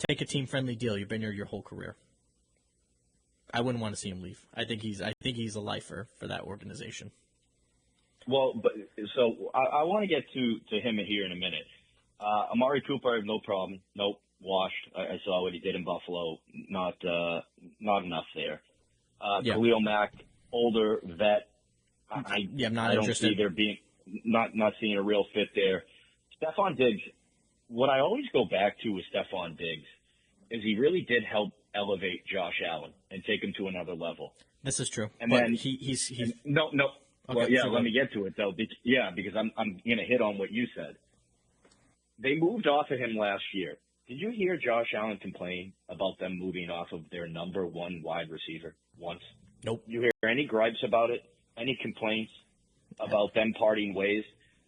Take a team-friendly deal. You've been here your whole career. I wouldn't want to see him leave. I think he's a lifer for that organization. Well, but so I want to get to him here in a minute. Amari Cooper, no problem. Nope, washed. I saw what he did in Buffalo. Not enough there. Khalil Mack, older vet. I'm not I don't interested. see there being not seeing a real fit there. Stephon Diggs. What I always go back to with Stephon Diggs is he really did help elevate Josh Allen and take him to another level. This is true. And but then he's no. Okay, Well, yeah, so let me get to it though. Because I'm gonna hit on what you said. They moved off of him last year. Did you hear Josh Allen complain about them moving off of their number one wide receiver once? Nope. You hear any gripes about it? Any complaints about them parting ways?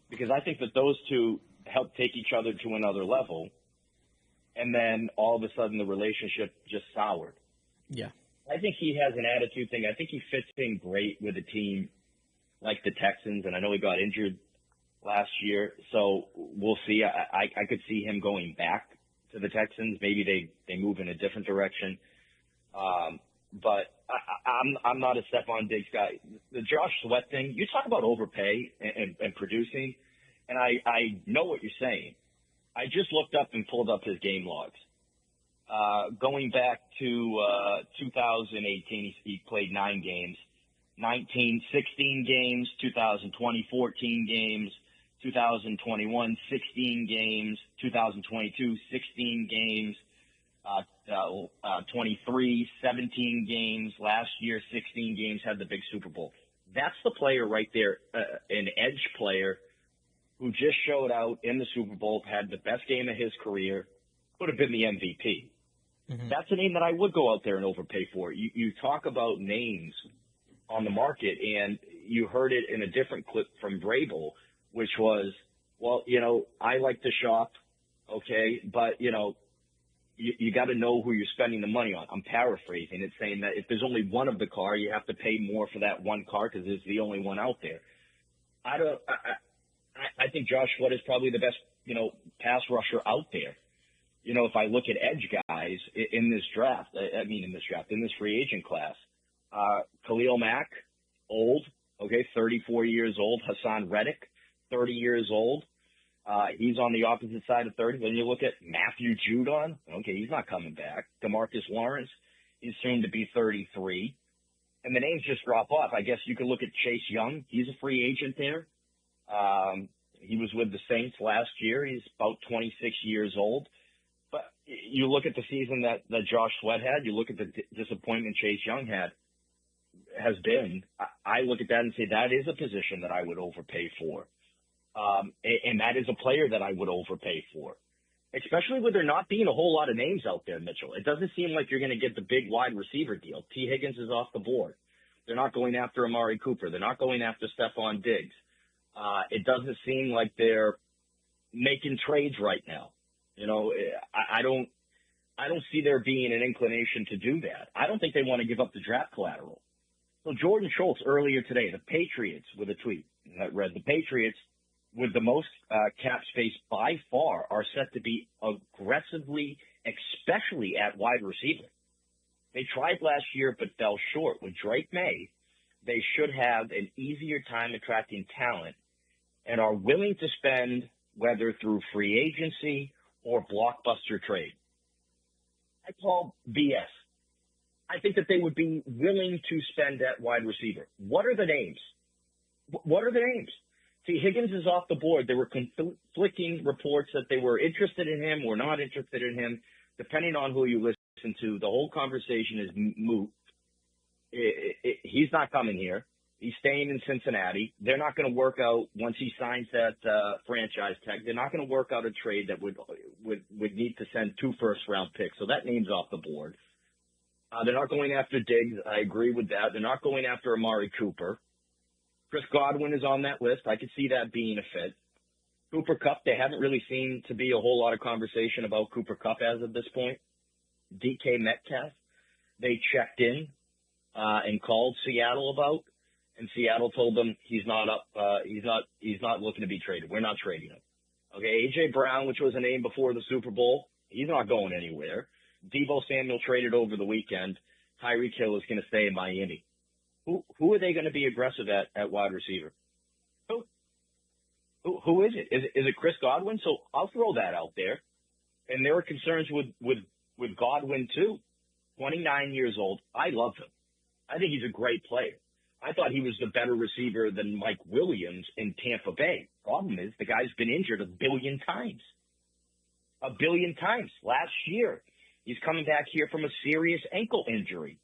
Because I think that those two helped take each other to another level, and then all of a sudden the relationship just soured. Yeah. I think he has an attitude thing. I think he fits in great with a team like the Texans, and I know he got injured last year, so we'll see. I could see him going back to the Texans. Maybe they move in a different direction. But I'm not a Stephon Diggs guy. The Josh Sweat thing, you talk about overpay and producing, and I know what you're saying. I just looked up and pulled up his game logs. Going back to 2018, he played 9 games. 19, 16 games, 2020, 14 games, 2021, 16 games, 2022, 16 games, 23, 17 games, last year, 16 games, had the big Super Bowl. That's the player right there, an edge player who just showed out in the Super Bowl, had the best game of his career, could have been the MVP. Mm-hmm. That's a name that I would go out there and overpay for. You talk about names on the market, and you heard it in a different clip from Vrabel, which was, well, I like to shop, okay, but, you got to know who you're spending the money on. I'm paraphrasing it, saying that if there's only one of the car, you have to pay more for that one car because it's the only one out there. I think Josh Sweat is probably the best, pass rusher out there. If I look at edge guys in this free agent class, Khalil Mack, old, okay, 34 years old. Hassan Reddick, 30 years old. He's on the opposite side of 30. Then you look at Matthew Judon. Okay, he's not coming back. DeMarcus Lawrence, he's soon to be 33. And the names just drop off. I guess you could look at Chase Young. He's a free agent there. He was with the Saints last year. He's about 26 years old. But you look at the season that Josh Sweat had. You look at the disappointment Chase Young has been. I look at that and say that is a position that I would overpay for. And that is a player that I would overpay for, especially with there not being a whole lot of names out there, Mitchell. It doesn't seem like you're going to get the big wide receiver deal. T. Higgins is off the board. They're not going after Amari Cooper. They're not going after Stephon Diggs. It doesn't seem like they're making trades right now. I don't see there being an inclination to do that. I don't think they want to give up the draft collateral. So Jordan Schultz earlier today, the Patriots, with a tweet that read, the Patriots with the most cap space by far are set to be aggressively, especially at wide receiver. They tried last year but fell short. With Drake May, they should have an easier time attracting talent and are willing to spend, whether through free agency or blockbuster trade. I call BS. I think that they would be willing to spend at wide receiver. What are the names? What are the names? See, Higgins is off the board. There were conflicting reports that they were interested in him or not interested in him. Depending on who you listen to, the whole conversation is moot. He's not coming here. He's staying in Cincinnati. They're not going to work out once he signs that franchise tag. They're not going to work out a trade that would need to send 2 first-round picks. So that name's off the board. They're not going after Diggs. I agree with that. They're not going after Amari Cooper. Chris Godwin is on that list. I could see that being a fit. Cooper Kupp, they haven't really seemed to be a whole lot of conversation about Cooper Kupp as of this point. DK Metcalf, they checked in and called Seattle about, and Seattle told them he's not up. He's not looking to be traded. We're not trading him. Okay, A.J. Brown, which was a name before the Super Bowl, He's not going anywhere. Deebo Samuel traded over the weekend. Tyreek Hill is going to stay in Miami. Who are they going to be aggressive at wide receiver? Who is it? Is it Chris Godwin? So I'll throw that out there. And there are concerns with Godwin too. 29 years old. I love him. I think he's a great player. I thought he was the better receiver than Mike Williams in Tampa Bay. Problem is the guy's been injured a billion times. A billion times. Last year, he's coming back here from a serious ankle injury.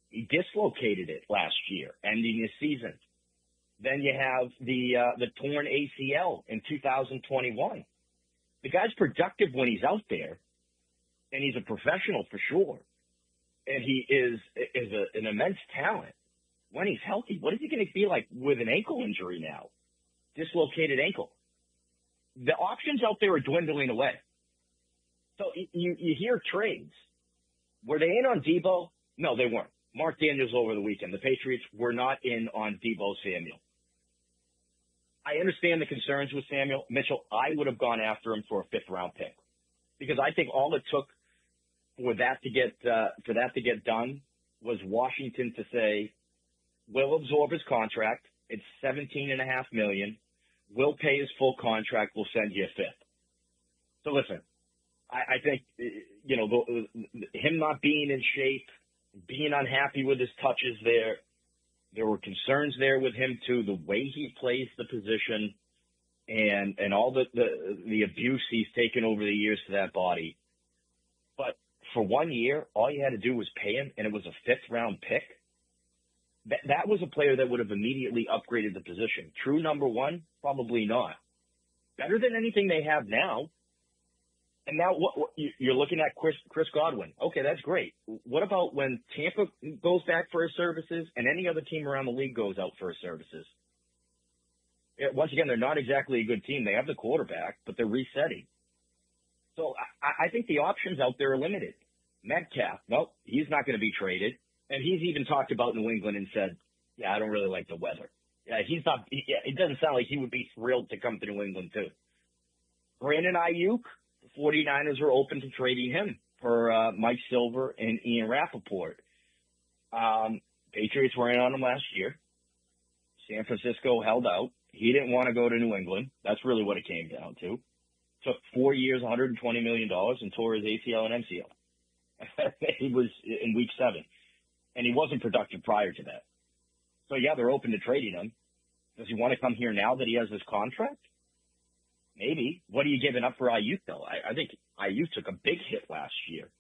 He dislocated it last year, ending his season. Then you have the torn ACL in 2021. The guy's productive when he's out there, and he's a professional for sure. And he is an immense talent. When he's healthy, what is he going to be like with an ankle injury now? Dislocated ankle. The options out there are dwindling away. So you hear trades. Were they in on Deebo? No, they weren't. Mark Daniels over the weekend. The Patriots were not in on Deebo Samuel. I understand the concerns with Samuel. Mitchell, I would have gone after him for a fifth-round pick because I think all it took for that to get done was Washington to say, we'll absorb his contract. It's $17.5 million. We'll pay his full contract. We'll send you a fifth. So listen, I think, him not being in shape, being unhappy with his touches there were concerns there with him too, the way he plays the position and all the abuse he's taken over the years to that body. But for 1 year, all you had to do was pay him, and it was a fifth-round pick. That was a player that would have immediately upgraded the position. True number one? Probably not. Better than anything they have now. And now what you're looking at Chris Godwin. Okay, that's great. What about when Tampa goes back for his services and any other team around the league goes out for his services? Once again, they're not exactly a good team. They have the quarterback, but they're resetting. So I think the options out there are limited. Metcalf, nope, he's not going to be traded. And he's even talked about New England and said, yeah, I don't really like the weather. Yeah, it doesn't sound like he would be thrilled to come to New England too. Brandon Ayuk, the 49ers are open to trading him per Mike Silver and Ian Rappaport. Patriots were in on him last year. San Francisco held out. He didn't want to go to New England. That's really what it came down to. Took 4 years, $120 million, and tore his ACL and MCL. He was in week 7. And he wasn't productive prior to that. So, yeah, they're open to trading him. Does he want to come here now that he has this contract? Maybe. What are you giving up for Ayuk, though? I think Ayuk took a big hit last year.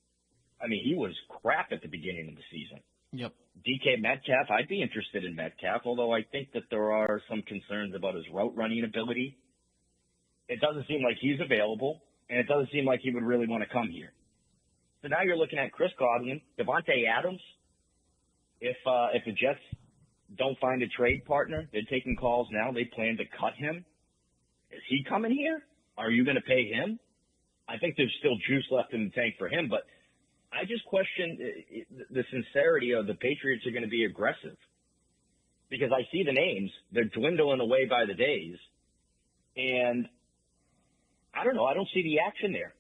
I mean, he was crap at the beginning of the season. Yep. DK Metcalf, I'd be interested in Metcalf, although I think that there are some concerns about his route running ability. It doesn't seem like he's available, and it doesn't seem like he would really want to come here. So now you're looking at Chris Godwin, Devontae Adams. If the Jets don't find a trade partner, they're taking calls now. They plan to cut him. Is he coming here? Are you going to pay him? I think there's still juice left in the tank for him, but I just question the sincerity of the Patriots are going to be aggressive because I see the names. They're dwindling away by the days, and I don't know. I don't see the action there.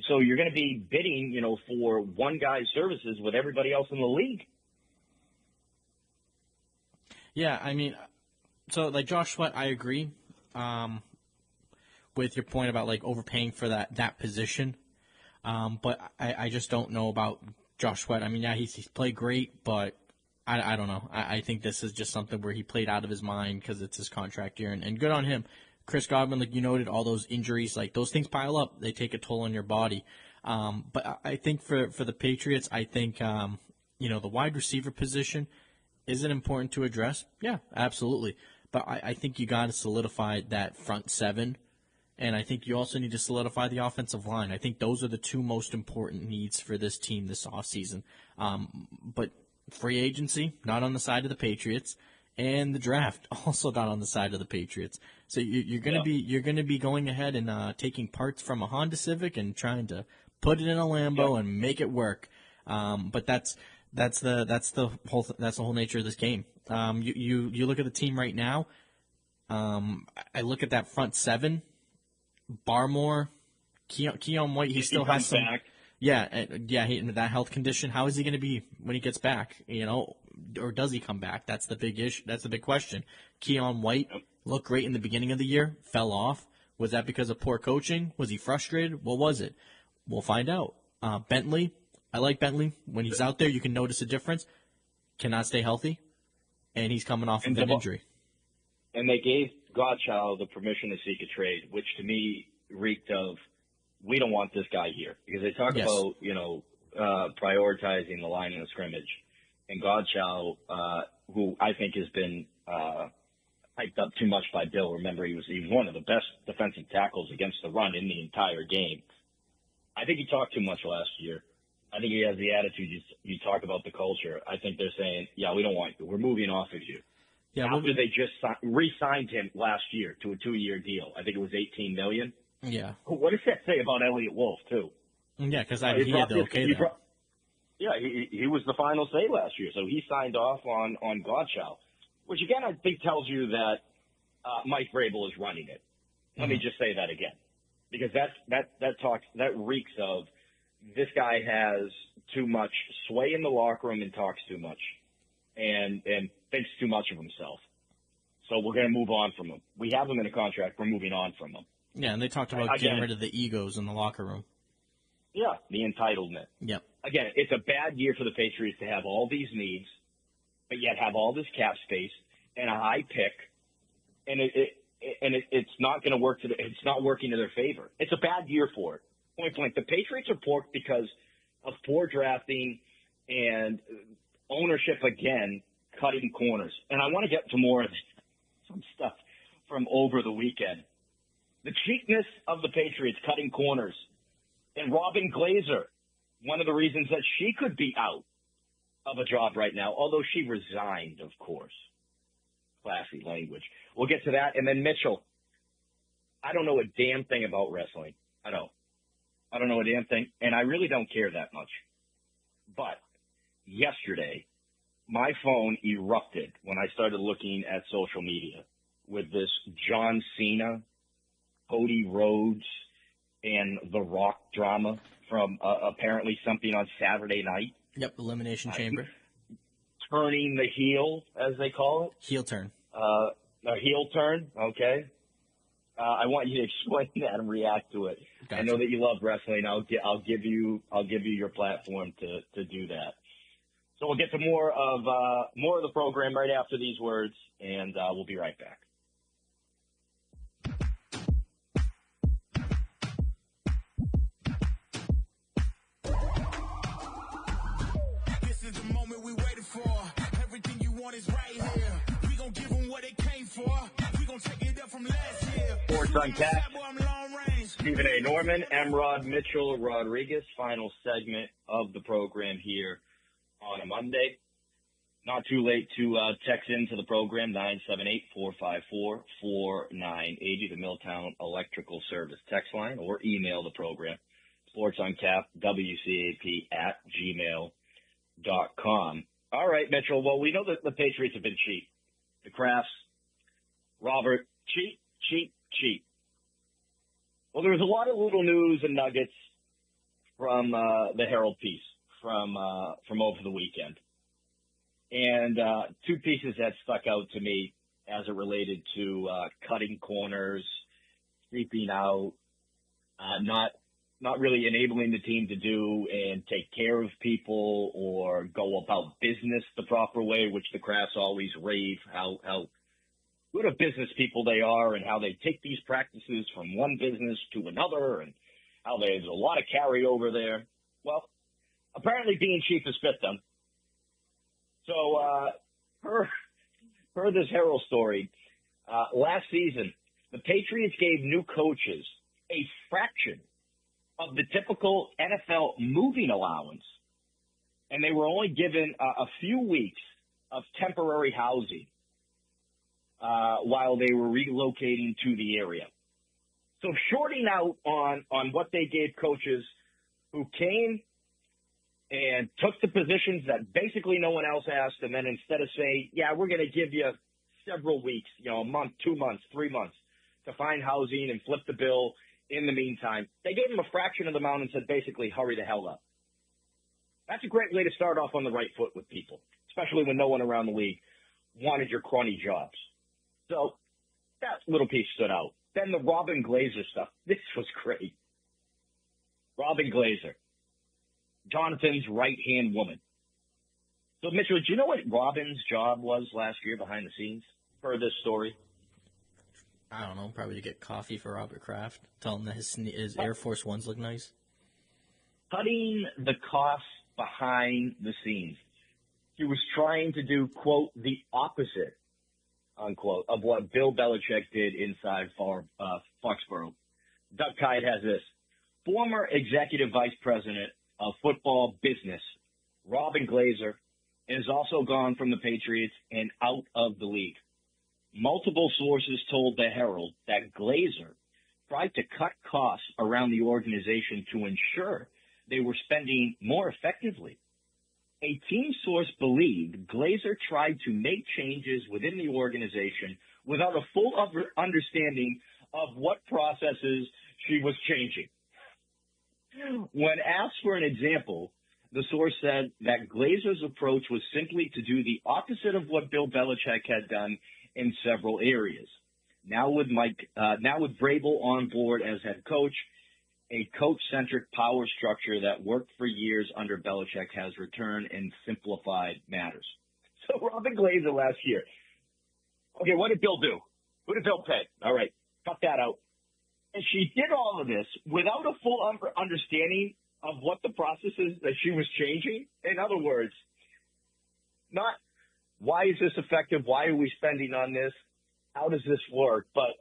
So you're going to be bidding, for one guy's services with everybody else in the league. Yeah, I mean, so like Josh Sweat, I agree with your point about like overpaying for that position. But I just don't know about Josh Sweat. I mean, yeah, he's played great, but I don't know. I think this is just something where he played out of his mind because it's his contract year, and good on him. Chris Godwin, like you noted, all those injuries, like those things pile up. They take a toll on your body. But I think for the Patriots, I think, the wide receiver position, is it important to address? Yeah, absolutely. But I think you got to solidify that front seven, and I think you also need to solidify the offensive line. I think those are the two most important needs for this team this offseason. But free agency, not on the side of the Patriots. And the draft also not on the side of the Patriots. So you're going to be going ahead and taking parts from a Honda Civic and trying to put it in a Lambo and make it work. But that's the whole nature of this game. You look at the team right now. I look at that front seven: Barmore, Keon White, he If still he comes has some. back. Yeah, that health condition. How is he going to be when he gets back? Or does he come back? That's the big issue. That's the big question. Keon White looked great in the beginning of the year, fell off. Was that because of poor coaching? Was he frustrated? What was it? We'll find out. Bentley, I like Bentley. When he's out there, you can notice a difference. Cannot stay healthy, and he's coming off of an injury. And they gave Godchild the permission to seek a trade, which to me reeked of, we don't want this guy here. Because they talk about, prioritizing the line of scrimmage. And Godchild, who I think has been hyped up too much by Bill. Remember, he was one of the best defensive tackles against the run in the entire game. I think he talked too much last year. I think he has the attitude you talk about the culture. I think they're saying, yeah, we don't want you. We're moving off of you. Yeah, after they just re-signed him last year to a 2-year deal. I think it was $18 million. Yeah. What does that say about Elliott Wolf, too? Yeah, because he had the okay there. He was the final say last year, so he signed off on Godchild, which again I think tells you that Mike Vrabel is running it. Let me just say that again, because that reeks of this guy has too much sway in the locker room and talks too much, and thinks too much of himself. So we're going to move on from him. We have him in a contract. We're moving on from him. Yeah, and they talked about getting rid of the egos in the locker room. Yeah, the entitlement. Yep. Again, it's a bad year for the Patriots to have all these needs, but yet have all this cap space and a high pick, and it's not going to work. It's not working to their favor. It's a bad year for it. Point blank. The Patriots are porked because of poor drafting and ownership again cutting corners. And I want to get to more of some stuff from over the weekend. The cheapness of the Patriots cutting corners. And Robin Glazer, one of the reasons that she could be out of a job right now, although she resigned, of course. Classy language. We'll get to that. And then Mitchell, I don't know a damn thing about wrestling. I don't know a damn thing, and I really don't care that much. But yesterday, my phone erupted when I started looking at social media with this John Cena, Cody Rhodes, and The Rock drama from apparently something on Saturday night. Yep, Elimination Chamber. Turning the heel, as they call it. Heel turn. A heel turn, okay. I want you to explain that and react to it. Gotcha. I know that you love wrestling. I'll give you your platform to do that. So we'll get to more of the program right after these words, and we'll be right back. This is the moment we waited for. Everything you want is right here. We gonna give them what they came for. We gonna take it up from last year. Sports Uncapped. Stephen A. Norman, Emrod Mitchell Rodriguez. Final segment of the program here on a Monday. Not too late to text into the program, 978-454-4980, the Milltown Electrical Service text line, or email the program, sportsuncapped@gmail.com. All right, Mitchell. Well, we know that the Patriots have been cheap. The Crafts, Robert, cheap. Well, there was a lot of little news and nuggets from the Herald piece from over the weekend. And two pieces that stuck out to me as it related to cutting corners, creeping out, not really enabling the team to do and take care of people or go about business the proper way, which the Crafts always rave how good of business people they are and how they take these practices from one business to another and how there's a lot of carryover there. Well, apparently being cheap has fit them. So, per this Herald story, last season, the Patriots gave new coaches a fraction of the typical NFL moving allowance, and they were only given a few weeks of temporary housing while they were relocating to the area. So shorting out on what they gave coaches who came and took the positions that basically no one else asked, and then instead of saying, yeah, we're going to give you several weeks, a month, 2 months, 3 months to find housing and flip the bill in the meantime. They gave him a fraction of the amount and said, basically, hurry the hell up. That's a great way to start off on the right foot with people, especially when no one around the league wanted your crony jobs. So that little piece stood out. Then the Robin Glazer stuff. This was great. Robin Glazer, Jonathan's right-hand woman. So, Mitchell, do you know what Robin's job was last year behind the scenes for this story? I don't know, probably to get coffee for Robert Kraft, tell him that his Air Force Ones look nice. Cutting the costs behind the scenes. He was trying to do, quote, the opposite, unquote, of what Bill Belichick did inside Foxborough. Doug Kite has this. Former executive vice president of football business, Robin Glazer, has also gone from the Patriots and out of the league. Multiple sources told the Herald that Glazer tried to cut costs around the organization to ensure they were spending more effectively. A team source believed Glazer tried to make changes within the organization without a full understanding of what processes she was changing. When asked for an example, the source said that Glazer's approach was simply to do the opposite of what Bill Belichick had done in several areas. Now with Vrabel on board as head coach, a coach-centric power structure that worked for years under Belichick has returned and simplified matters. So Robin Glazer last year. Okay, what did Bill do? Who did Bill pay? All right, cut that out. And she did all of this without a full understanding of what the processes that she was changing. In other words, not why is this effective? Why are we spending on this? How does this work? But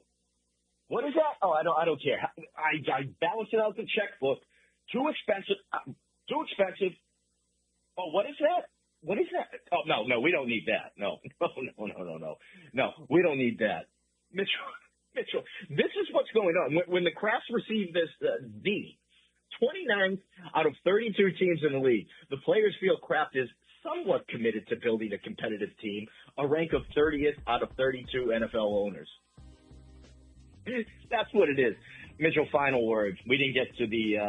what is that? Oh, I don't care. I balance it out the checkbook. Too expensive. Too expensive. Oh, what is that? What is that? Oh, no, we don't need that. No, we don't need that. Mitchell, this is what's going on. When the Crafts received this D, 29 out of 32 teams in the league, the players feel Kraft is somewhat committed to building a competitive team, a rank of 30th out of 32 NFL owners. That's what it is. Mitchell, final words. We didn't get to the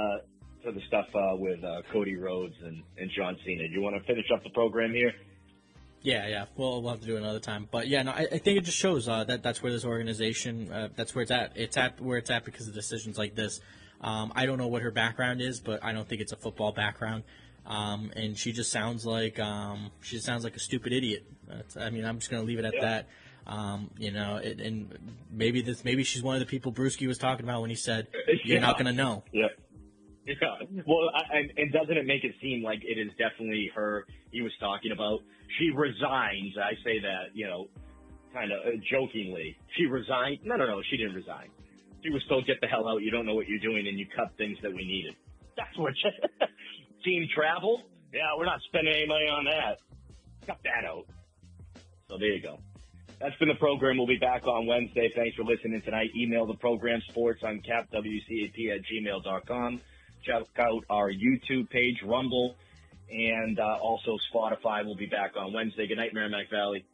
stuff with Cody Rhodes and John Cena. Do you want to finish up the program here? Yeah. We'll have to do it another time. But yeah, no, I think it just shows that that's where this organization, that's where it's at. It's at where it's at because of decisions like this. I don't know what her background is, but I don't think it's a football background. And she just sounds like a stupid idiot. I'm just gonna leave it at that. And maybe she's one of the people Brewski was talking about when he said you're not gonna know. Yeah. Well, and doesn't it make it seem like it is definitely her he was talking about? She resigns. I say that, kind of jokingly. She resigned. No, she didn't resign. She was told, get the hell out. You don't know what you're doing, and you cut things that we needed. That's what team travel? Yeah, we're not spending any money on that. Cut that out. So there you go. That's been the program. We'll be back on Wednesday. Thanks for listening tonight. Email the program, sportsuncapwcap@gmail.com. Check out our YouTube page, Rumble, and also Spotify. We'll be back on Wednesday. Good night, Merrimack Valley.